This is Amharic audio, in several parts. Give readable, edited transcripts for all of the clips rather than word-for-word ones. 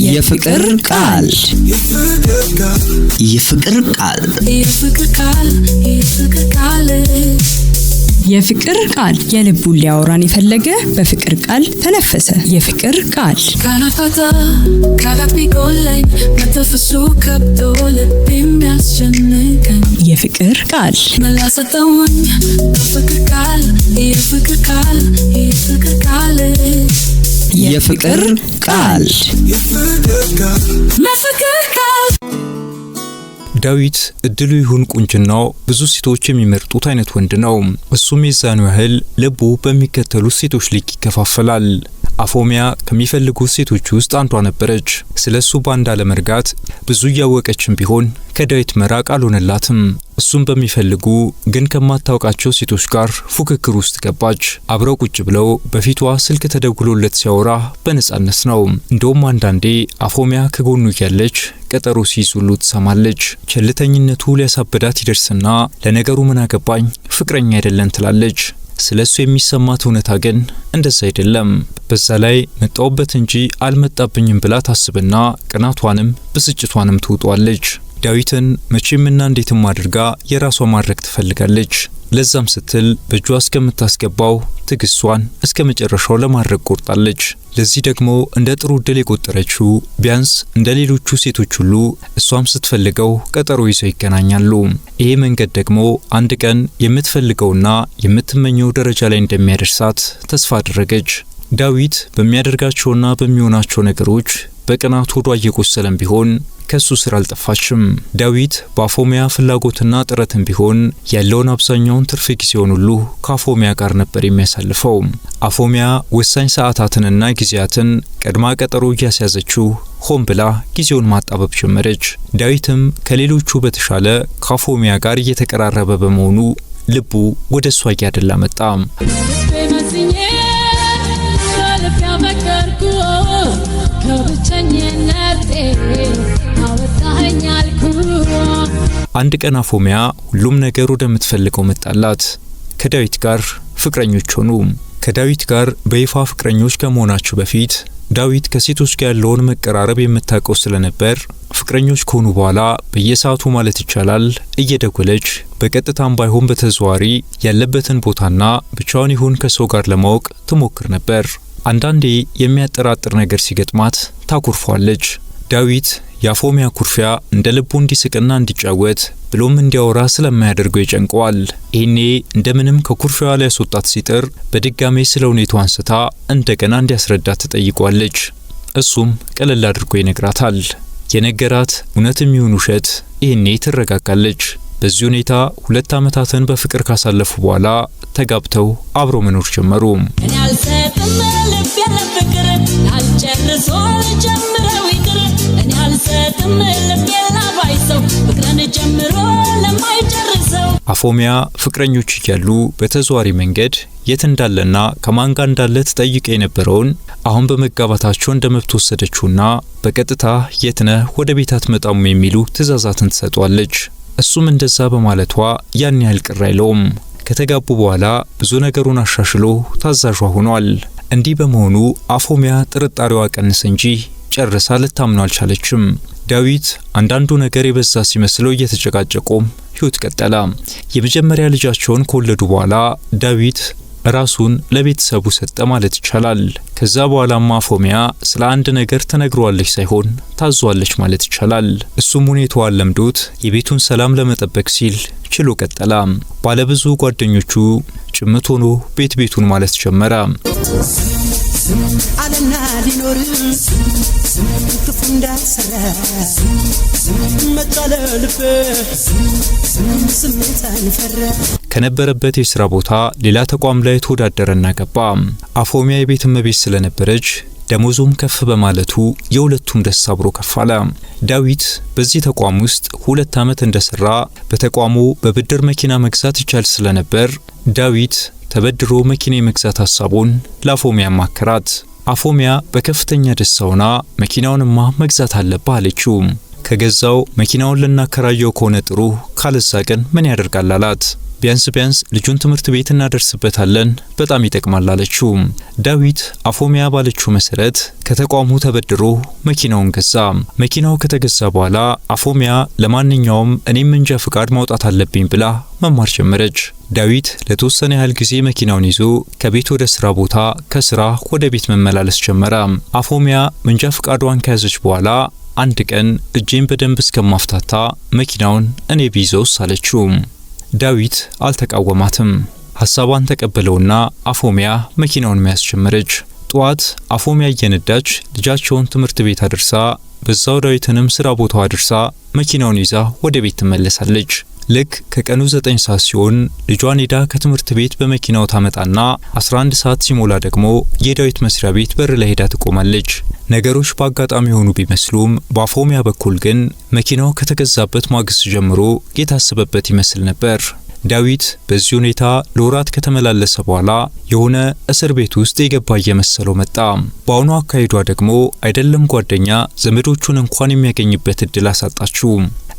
የፍቅር ቃል የፍቅር ቃል የፍቅር ቃል የልቡን ሊያወራን የፈለገ በፍቅር ቃል ተነፈሰ። የፍቅር ቃል ካናፋታ ካላፒጎለኝ መተፈሱ ከብዶ ልቤም ያስጨንቀኝ የፍቅር ቃል መላሰጠውኝ በፍቅር ቃል የፍቅር ቃል የፍቅር ቃል የፍቅር ቃል የፍቅር ቃል ዳዊት እድሉ ይሁን ቁንጅናው ብዙ ሴቶች የሚመርጡት አይነት ወንድ ነው። እሱም የዛኑ ያህል ልቡ በሚከተሉት ሴቶች ልክ ይከፋፈላል። አፎሚያ ከሚፈልጉት ሴቶች ውስጥ አንዷ ነበረች። ስለሱ ባንዳ ለመርጋት ብዙ ያወቀችም ቢሆን ከዳዊት መራቅ አልሆነላትም። እሱም በሚፈልጉ ግን ከማታውቃቸው ሴቶች ጋር ፉክክር ውስጥ ገባች። አብረው ቁጭ ብለው በፊቷ ስልክ ተደውሎለት ሲያወራ በነጻነት ነው። እንደውም አንዳንዴ አፎሚያ ከጎኑ ያለች ቀጠሮ ሲይዙሉ ትሰማለች። ቸልተኝነቱ ሊያሳበዳት ይደርስና ለነገሩ ምን አገባኝ ፍቅረኛ አይደለም ትላለች። ስለሱ የሚሰማት እውነታ ግን እንደዛ አይደለም። በዛ ላይ መጣውበት እንጂ አልመጣብኝም ብላ ታስብና ቅናቷንም ብስጭቷንም ትውጧለች። ዳዊትን መቼምና እንዴትም አድርጋ የራሷ ማድረግ ትፈልጋለች። ለዛም ስትል በእጇ እስከምታስገባው ትግስቷን እስከ መጨረሻው ለማድረግ ቆርጣለች። ለዚህ ደግሞ እንደ ጥሩ ዕድል የቆጠረችው ቢያንስ እንደ ሌሎቹ ሴቶች ሁሉ እሷም ስትፈልገው ቀጠሮ ይዘው ይገናኛሉ። ይሄ መንገድ ደግሞ አንድ ቀን የምትፈልገውና የምትመኘው ደረጃ ላይ እንደሚያደርሳት ተስፋ አደረገች። ዳዊት በሚያደርጋቸውና በሚሆናቸው ነገሮች በቅናት ሆዷ እየቆሰለም ቢሆን ከሱ ስራ አልጠፋችም። ዳዊት በአፎሚያ ፍላጎትና ጥረትም ቢሆን ያለውን አብዛኛውን ትርፍ ጊዜውን ሁሉ ከአፎሚያ ጋር ነበር የሚያሳልፈው። አፎሚያ ወሳኝ ሰዓታትንና ጊዜያትን ቀድማ ቀጠሮ እያስያዘችው ሆን ብላ ጊዜውን ማጣበብ ጀመረች። ዳዊትም ከሌሎቹ በተሻለ ከአፎሚያ ጋር እየተቀራረበ በመሆኑ ልቡ ወደ እሷ እያደላ መጣ። አንድ ቀን አፎሚያ ሁሉም ነገር ወደምትፈልገው መጣላት። ከዳዊት ጋር ፍቅረኞች ሆኑ። ከዳዊት ጋር በይፋ ፍቅረኞች ከመሆናቸው በፊት ዳዊት ከሴቶች ጋር ያለውን መቀራረብ የምታውቀው ስለነበር ፍቅረኞች ከሆኑ በኋላ በየሰዓቱ ማለት ይቻላል እየደወለች በቀጥታም ባይሆን በተዘዋዋሪ ያለበትን ቦታና ብቻውን ይሁን ከሰው ጋር ለማወቅ ትሞክር ነበር። አንዳንዴ የሚያጠራጥር ነገር ሲገጥማት ታኩርፏለች። ዳዊት የአፎሚያ ኩርፊያ እንደ ልቡ እንዲስቅና እንዲጫወት ብሎም እንዲያወራ ስለማያደርገው ይጨንቀዋል። ይሄኔ እንደምንም ከኩርፊያዋ ላይ ያስወጣት ሲጥር በድጋሜ ስለ ሁኔታው አንስታ እንደገና እንዲያስረዳት ትጠይቋለች። እሱም ቀለል አድርጎ ይነግራታል። የነገራት እውነትም ይሁን ውሸት ይሄኔ ትረጋጋለች። በዚህ ሁኔታ 2 ዓመታትን በፍቅር ካሳለፉ በኋላ ተጋብተው አብረው መኖር ጀመሩ። እኔ አልሰጥም ልብ ያለ ፍቅር አልጨርሶ ጀምረው ይቅር እኔ አልሰጥም ልብ ያላባይሰው ፍቅርን ጀምሮ ለማይጨርሰው። አፎሚያ ፍቅረኞች እያሉ በተዘዋሪ መንገድ የት እንዳለና ከማን ጋር እንዳለ ተጠይቀ የነበረውን አሁን በመጋባታቸው እንደመብት ወሰደችውና በቀጥታ የት ነህ ወደ ቤት አትመጣም የሚሉ ትዕዛዛትን ትሰጧለች። እሱም እንደዛ በማለቷ ያን ያህል ቅር አይለውም። ከተጋቡ በኋላ ብዙ ነገሩን አሻሽሎ ታዛዥ ሆኗል። እንዲህ በመሆኑ አፎሚያ ጥርጣሬዋ ቀንስ እንጂ ጨርሳ ልታምነው አልቻለችም። ዳዊት አንዳንዱ ነገር የበዛ ሲመስለው እየተጨቃጨቁም ሕይወት ቀጠለ። የመጀመሪያ ልጃቸውን ከወለዱ በኋላ ዳዊት ራሱን ለቤተሰቡ ሰጠ ማለት ይቻላል። ከዛ በኋላማ አፎሚያ ስለ አንድ ነገር ተነግሯለች ሳይሆን ታዟለች ማለት ይቻላል። እሱም ሁኔታዋን ለምዶት የቤቱን ሰላም ለመጠበቅ ሲል ችሎ ቀጠለ። ባለብዙ ጓደኞቹ ጭምት ሆኖ ቤቱን ማለት ጀመረ። አለና ሊኖር ክፉ እንዳሰራ መጣለልፈ ስሜት አንፈራ ከነበረበት የሥራ ቦታ ሌላ ተቋም ላይ ተወዳደረና ገባ። አፎሚያ የቤት እመቤት ስለነበረች ደሞዙም ከፍ በማለቱ የሁለቱም ደስ አብሮ ከፋለ። ዳዊት በዚህ ተቋም ውስጥ 2 ዓመት እንደሰራ በተቋሙ በብድር መኪና መግዛት ይቻል ስለነበር ዳዊት ተበድሮ መኪና የመግዛት ሐሳቡን ለአፎሚያ ማከራት። አፎሚያ በከፍተኛ ደስታውና መኪናውንማ መግዛት አለበት አለችው። ከገዛው መኪናውን ልናከራየው ከሆነ ጥሩ፣ ካልዛ ግን ምን ያደርጋል አላት። ቢያንስ ልጁን ትምህርት ቤት እናደርስበታለን፣ በጣም ይጠቅማል አለችው። ዳዊት አፎሚያ ባለችው መሰረት ከተቋሙ ተበድሮ መኪናውን ገዛ። መኪናው ከተገዛ በኋላ አፎሚያ ለማንኛውም እኔም መንጃ ፍቃድ ማውጣት አለብኝ ብላ መማር ጀመረች። ዳዊት ለተወሰነ ያህል ጊዜ መኪናውን ይዞ ከቤት ወደ ስራ ቦታ፣ ከስራ ወደ ቤት መመላለስ ጀመረ። አፎሚያ መንጃ ፍቃዷን ከያዘች በኋላ አንድ ቀን እጄን በደንብ እስከማፍታታ መኪናውን እኔ ቢይዘውስ አለችው። ዳዊት አልተቃወማትም። ሐሳቧን ተቀበለውና አፎሚያ መኪናውን መያዝ ጀመረች። ጧት አፎሚያ እየነዳች ልጃቸውን ትምህርት ቤት አድርሳ በዛው ዳዊትንም ስራ ቦታው አድርሳ መኪናውን ይዛ ወደ ቤት ትመለሳለች። ልክ ከቀኑ 9 ሰዓት ሲሆን ልጇን ሄዳ ከትምህርት ቤት በመኪናው ታመጣና 11 ሰዓት ሲሞላ ደግሞ የዳዊት መስሪያ ቤት በር ላይ ሄዳ ትቆማለች። ነገሮች በአጋጣሚ ሆኑ ቢመስሉም በአፎሚያ በኩል ግን መኪናው ከተገዛበት ማግስት ጀምሮ የታሰበበት ይመስል ነበር። ዳዊት በዚህ ሁኔታ ለወራት ከተመላለሰ በኋላ የሆነ እስር ቤት ውስጥ የገባ እየመሰለው መጣ። በአሁኑ አካሄዷ ደግሞ አይደለም ጓደኛ ዘመዶቹን እንኳን የሚያገኝበት እድል አሳጣችው።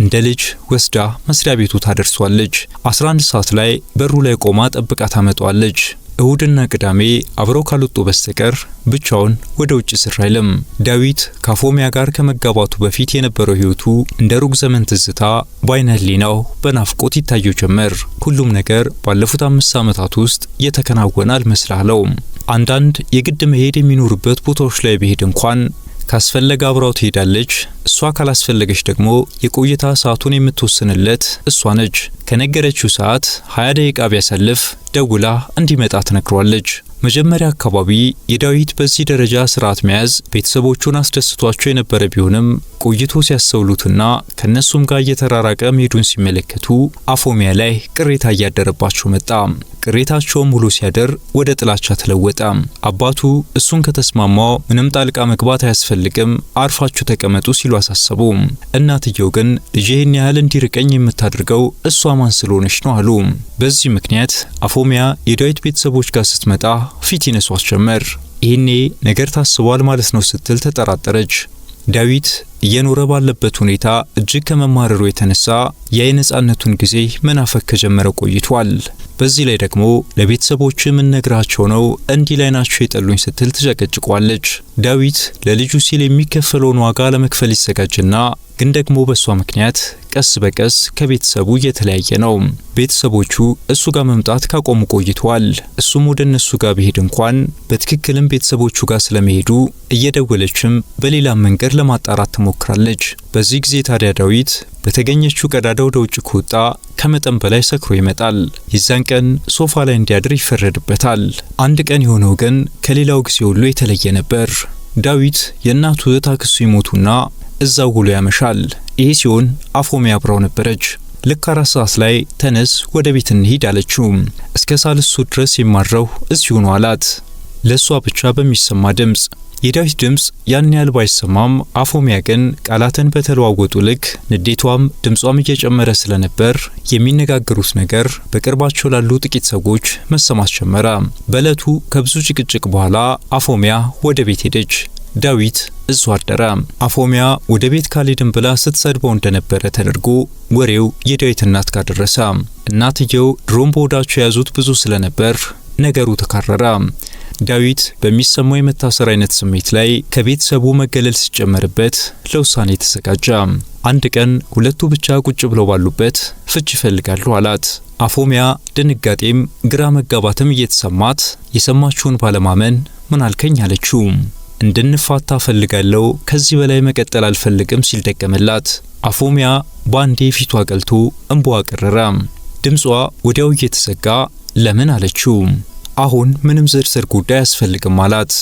እንደ ልጅ ወስዳ መስሪያ ቤቱ ታደርሷለች። 11 ሰዓት ላይ በሩ ላይ ቆማ ጠብቃ ታመጣዋለች። እሁድና ቅዳሜ አብረው ካልወጡ በስተቀር ብቻውን ወደ ውጭ ስራ አይልም። ዳዊት ከአፎሚያ ጋር ከመጋባቱ በፊት የነበረው ህይወቱ እንደ ሩቅ ዘመን ትዝታ በዓይነ ህሊናው በናፍቆት ይታየው ጀመር። ሁሉም ነገር ባለፉት 5 ዓመታት ውስጥ የተከናወነ አልመስላለው። አንዳንድ የግድ መሄድ የሚኖርበት ቦታዎች ላይ ቢሄድ እንኳን ካስፈለገ አብራው ትሄዳለች። እሷ ካላስፈለገች ደግሞ የቆይታ ሰዓቱን የምትወስንለት እሷ ነች። ከነገረችው ሰዓት 20 ደቂቃ ቢያሳልፍ ደውላ እንዲመጣ ትነግሯለች። መጀመሪያ አካባቢ የዳዊት በዚህ ደረጃ ስርዓት መያዝ ቤተሰቦቹን አስደስቷቸው የነበረ ቢሆንም ቆይቶ ሲያስተውሉትና ከነሱም ጋር እየተራራቀ መሄዱን ሲመለከቱ አፎሚያ ላይ ቅሬታ እያደረባቸው መጣ። ቅሬታቸውም ሙሉ ሲያደር ወደ ጥላቻ ተለወጠ። አባቱ እሱን ከተስማማው ምንም ጣልቃ መግባት አያስፈልግም፣ አርፋችሁ ተቀመጡ ሲሉ አሳሰቡ። እናትየው ግን ልጄን ያህል እንዲርቀኝ የምታደርገው እሷ ማን ስለሆነች ነው አሉ። በዚህ ምክንያት አፎሚያ የዳዊት ቤተሰቦች ጋር ስትመጣ ፊት ይነሷት ጀመር። ይህኔ ነገር ታስቧል ማለት ነው ስትል ተጠራጠረች። ዳዊት እየኖረ ባለበት ሁኔታ እጅግ ከመማረሩ የተነሳ የነጻነቱን ጊዜ መናፈቅ ከጀመረ ቆይቷል። በዚህ ላይ ደግሞ ለቤተሰቦች ምን ነግራቸው ነው እንዲህ ላይ ናቸው የጠሉኝ ስትል ትጨቀጭቋለች። ዳዊት ለልጁ ሲል የሚከፈለውን ዋጋ ለመክፈል ይዘጋጅና ግን ደግሞ በሷ ምክንያት ቀስ በቀስ ከቤተሰቡ እየተለያየ ነው። ቤተሰቦቹ እሱ ጋር መምጣት ካቆሙ ቆይቷል። እሱም ወደ እነሱ ጋር ቢሄድ እንኳን በትክክልም ቤተሰቦቹ ጋር ስለመሄዱ እየደወለችም በሌላ መንገድ ለማጣራት ትሞክራለች። በዚህ ጊዜ ታዲያ ዳዊት በተገኘችው ቀዳዳ ወደ ውጭ ከወጣ ከመጠን በላይ ሰክሮ ይመጣል። የዛን ቀን ሶፋ ላይ እንዲያድር ይፈረድበታል። አንድ ቀን የሆነው ግን ከሌላው ጊዜ ሁሉ የተለየ ነበር። ዳዊት የእናቱ እህት አክስቱ ይሞቱና እዛው ውሎ ያመሻል። ይሄ ሲሆን አፎሚያ አብራው ነበረች። ልክ 4 ሰዓት ላይ ተነስ ወደ ቤት እንሂድ አለችው። እስከ ሳልሱ ድረስ የማድረው እዚሁ ነው አላት፣ ለሷ ብቻ በሚሰማ ድምጽ። የዳዊት ድምጽ ያን ያህል ባይሰማም አፎሚያ ግን ቃላትን በተለዋወጡ ልክ ንዴቷም ድምጿም እየጨመረ ስለነበር የሚነጋገሩት ነገር በቅርባቸው ላሉ ጥቂት ሰዎች መሰማት ጀመረ። በእለቱ ከብዙ ጭቅጭቅ በኋላ አፎሚያ ወደ ቤት ሄደች። ዳዊት እሱ አደረ። አፎሚያ ወደ ቤት ካልሄድም ብላ ስትሰድበው እንደነበረ ተደርጎ ወሬው የዳዊት እናት ጋር ደረሰ። እናትየው ድሮም በወዳቸው የያዙት ብዙ ስለነበር ነገሩ ተካረረ። ዳዊት በሚሰማው የመታሰር አይነት ስሜት ላይ ከቤተሰቡ መገለል ሲጨመርበት ለውሳኔ ተዘጋጀ። አንድ ቀን ሁለቱ ብቻ ቁጭ ብለው ባሉበት ፍች ይፈልጋሉ አላት። አፎሚያ ድንጋጤም ግራ መጋባትም እየተሰማት የሰማችውን ባለማመን ምን አልከኝ አለችው። እንድንፋታ ፈልጋለሁ፣ ከዚህ በላይ መቀጠል አልፈልግም ሲል ደገመላት። አፎሚያ ባንዴ ፊቷ ቀልቶ እንባዋ ቀረረ። ድምጿ ወዲያው እየተዘጋ ለምን አለችው። አሁን ምንም ዝርዝር ጉዳይ አያስፈልግም አላት።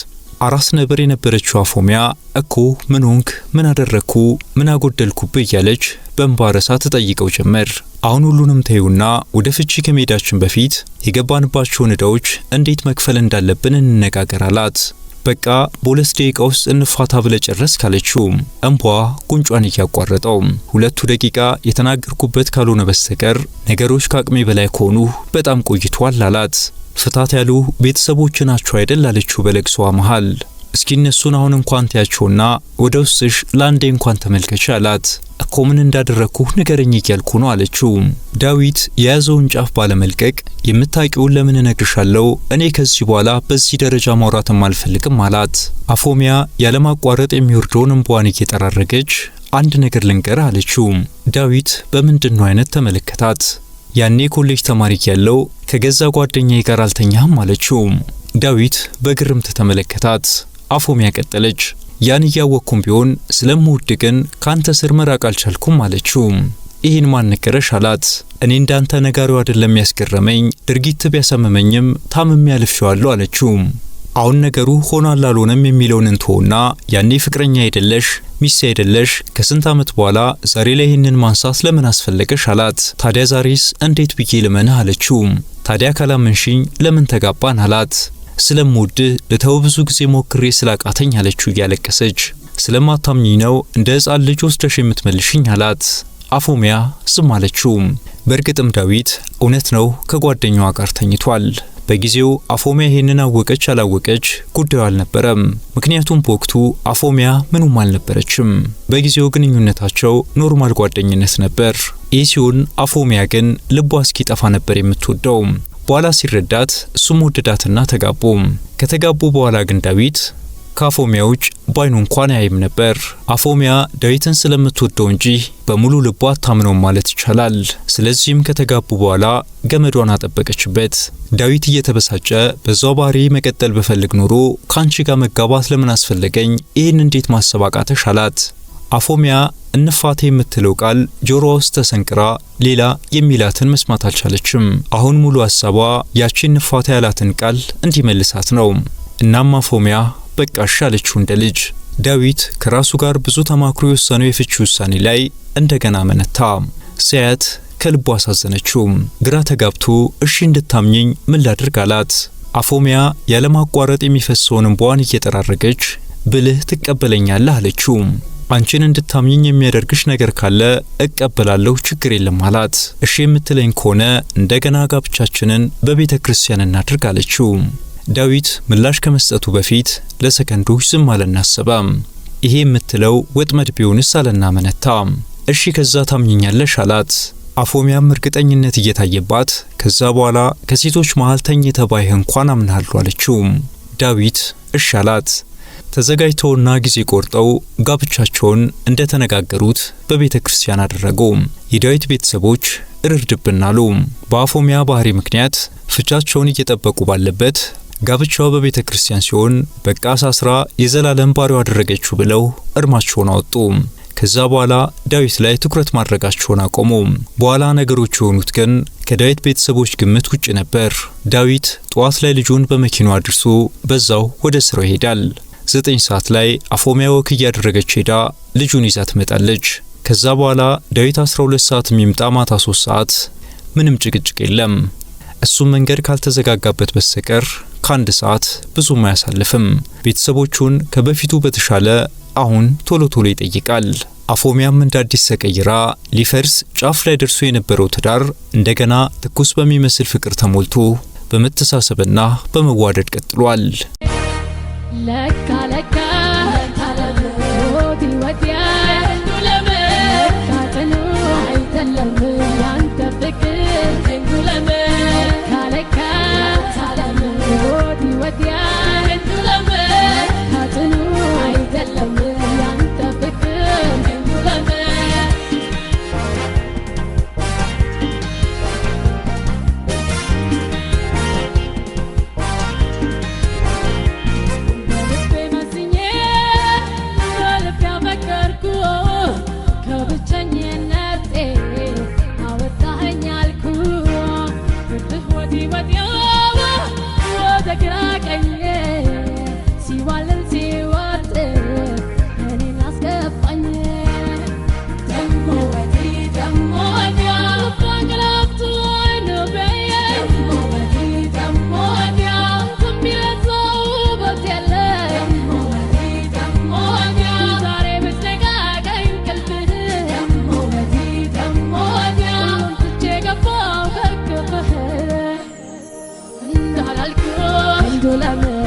አራስ ነበር የነበረችው አፎሚያ እኮ ምን ሆንክ፣ ምን አደረኩ፣ ምን አጎደልኩብህ እያለች በእንባ ረሳ ትጠይቀው ጀመር። አሁን ሁሉንም ተይውና ወደ ፍቺ ከመሄዳችን በፊት የገባንባቸውን ዕዳዎች እንዴት መክፈል እንዳለብን እንነጋገር አላት። በቃ በ2 ደቂቃ ውስጥ እንፋታ ብለ ጨረስ ካለችው እንቧ ጉንጯን እያቋረጠው 2 ደቂቃ የተናገርኩበት ካልሆነ በስተቀር ነገሮች ከአቅሜ በላይ ከሆኑ በጣም ቆይቷል አላት። ፍታት ያሉ ቤተሰቦች ናቸው አይደል አለችው በለቅሷ መሃል። እስኪ እነሱን አሁን እንኳን ታያቸውና ወደ ውስጥሽ ለአንዴ እንኳን ተመልከች አላት። እኮ ምን እንዳደረኩህ ንገረኝ እያልኩ ነው አለችው። ዳዊት የያዘውን ጫፍ ባለመልቀቅ የምታውቂውን ለምን እነግርሻለሁ፣ እኔ ከዚህ በኋላ በዚህ ደረጃ ማውራትም አልፈልግም አላት። አፎሚያ ያለማቋረጥ የሚወርደውን እንባዋን እየጠራረገች አንድ ነገር ልንገር አለችው። ዳዊት በምንድነው አይነት ተመለከታት። ያኔ ኮሌጅ ተማሪ ያለው ከገዛ ጓደኛዬ ጋር አልተኛም አለችው። ዳዊት በግርምት ተመለከታት። አፎሚያ ቀጠለች፣ ያን ያወቅኩም ቢሆን ስለምወድ ግን ካንተ ስር መራቅ አልቻልኩም አለችው። ይህን ማን ነገረሽ አላት። እኔ እንዳንተ ነጋሪው አይደለም ያስገረመኝ፣ ድርጊት ቢያሳመመኝም ታምሜ አልፌዋለሁ አለችው። አሁን ነገሩ ሆኗል አልሆነም የሚለውን እንተውና ያኔ ፍቅረኛ አይደለሽ ሚስት አይደለሽ ከስንት ዓመት በኋላ ዛሬ ላይ ይህንን ማንሳት ለምን አስፈለገሽ አላት። ታዲያ ዛሬስ እንዴት ብዬ ልመንህ አለችው። ታዲያ ካላመንሽኝ ለምን ተጋባን አላት። ስለምወድህ ልተው ብዙ ጊዜ ሞክሬ ስላቃተኝ አለችው እያለቀሰች። ስለማታምኚኝ ነው እንደ ሕፃን ልጅ ወስደሽ የምትመልሽኝ አላት። አፎሚያ ዝም አለችው። በእርግጥም ዳዊት እውነት ነው ከጓደኛዋ ጋር ተኝቷል። በጊዜው አፎሚያ ይሄንን አወቀች አላወቀች ጉዳዩ አልነበረም። ምክንያቱም በወቅቱ አፎሚያ ምንም አልነበረችም። በጊዜው ግንኙነታቸው ኖርማል ጓደኝነት ነበር። ይህ ሲሆን አፎሚያ ግን ልቧ እስኪጠፋ ነበር የምትወደው። በኋላ ሲረዳት እሱም ወደዳትና ተጋቡ። ከተጋቡ በኋላ ግን ዳዊት ከአፎሚያ ውጭ ባይኑ እንኳን አያይም ነበር። አፎሚያ ዳዊትን ስለምትወደው እንጂ በሙሉ ልቧ አታምነውም ማለት ይቻላል። ስለዚህም ከተጋቡ በኋላ ገመዷን አጠበቀችበት። ዳዊት እየተበሳጨ በዛው ባህሪ መቀጠል በፈልግ ኖሮ ካንቺ ጋር መጋባት ለምን አስፈለገኝ? ይህን እንዴት ማሰብ አቃተሽ አላት። አፎሚያ እንፋቴ የምትለው ቃል ጆሮዋ ውስጥ ተሰንቅራ ሌላ የሚላትን መስማት አልቻለችም። አሁን ሙሉ ሐሳቧ ያቺን እንፋቴ ያላትን ቃል እንዲመልሳት ነው። እናም አፎሚያ በቃሽ አለችው እንደ ልጅ። ዳዊት ከራሱ ጋር ብዙ ተማክሮ የወሰነው የፍቺ ውሳኔ ላይ እንደገና መነታ። ሲያያት ከልቡ አሳዘነችው። ግራ ተጋብቶ እሺ እንድታምኘኝ ምን ላድርግ አላት። አፎሚያ ያለማቋረጥ የሚፈሰውን እንባዋን እየጠራረገች ብልህ ትቀበለኛለህ አለችው። አንቺን እንድታምኚኝ የሚያደርግሽ ነገር ካለ እቀበላለሁ፣ ችግር የለም አላት። እሺ የምትለኝ ከሆነ እንደገና ጋብቻችንን በቤተ ክርስቲያን እናድርግ አለችው። ዳዊት ምላሽ ከመስጠቱ በፊት ለሰከንዶች ዝም አለና አሰበ። ይሄ የምትለው ወጥመድ ቢሆንስ አለና መነታ። እሺ ከዛ ታምኚኛለሽ አላት። አፎሚያም እርግጠኝነት እየታየባት ከዛ በኋላ ከሴቶች መሃል ተኝተህ ባይህ እንኳን አምናለሁ አለችው። ዳዊት እሺ አላት። ተዘጋጅተውና ጊዜ ቆርጠው ጋብቻቸውን እንደተነጋገሩት በቤተ ክርስቲያን አደረጉ። የዳዊት ቤተሰቦች እርድብን አሉ። በአፎሚያ ባህሪ ምክንያት ፍቻቸውን እየጠበቁ ባለበት ጋብቻው በቤተ ክርስቲያን ሲሆን በቃ ሳስራ የዘላለም ባሪያው አደረገችው ብለው እርማቸውን አወጡ። ከዛ በኋላ ዳዊት ላይ ትኩረት ማድረጋቸውን አቆሙ። በኋላ ነገሮች የሆኑት ግን ከዳዊት ቤተሰቦች ግምት ውጭ ነበር። ዳዊት ጠዋት ላይ ልጁን በመኪናው አድርሶ በዛው ወደ ስራው ይሄዳል። 9 ሰዓት ላይ አፎሚያ ወክ እያደረገች ሄዳ ልጁን ይዛ ትመጣለች። ከዛ በኋላ ዳዊት 12 ሰዓት የሚምጣ ማታ 3 ሰዓት ምንም ጭቅጭቅ የለም። እሱም መንገድ ካልተዘጋጋበት በስተቀር ከ1 ሰዓት ብዙም አያሳልፍም። ቤተሰቦቹን ከበፊቱ በተሻለ አሁን ቶሎ ቶሎ ይጠይቃል። አፎሚያም እንደ አዲስ ተቀይራ ሊፈርስ ጫፍ ላይ ደርሶ የነበረው ትዳር እንደገና ትኩስ በሚመስል ፍቅር ተሞልቶ በመተሳሰብና በመዋደድ ቀጥሏል። ለካ ለካ ታለሞት ወዲያ ዱለመ ካተኑ አይተለም ያንተ ፍቅር ዱለመ ካለካ ታለሞት ወዲያ ዱለመ ካተኑ አይተለም ያንተ ፍቅር ዱለመ Love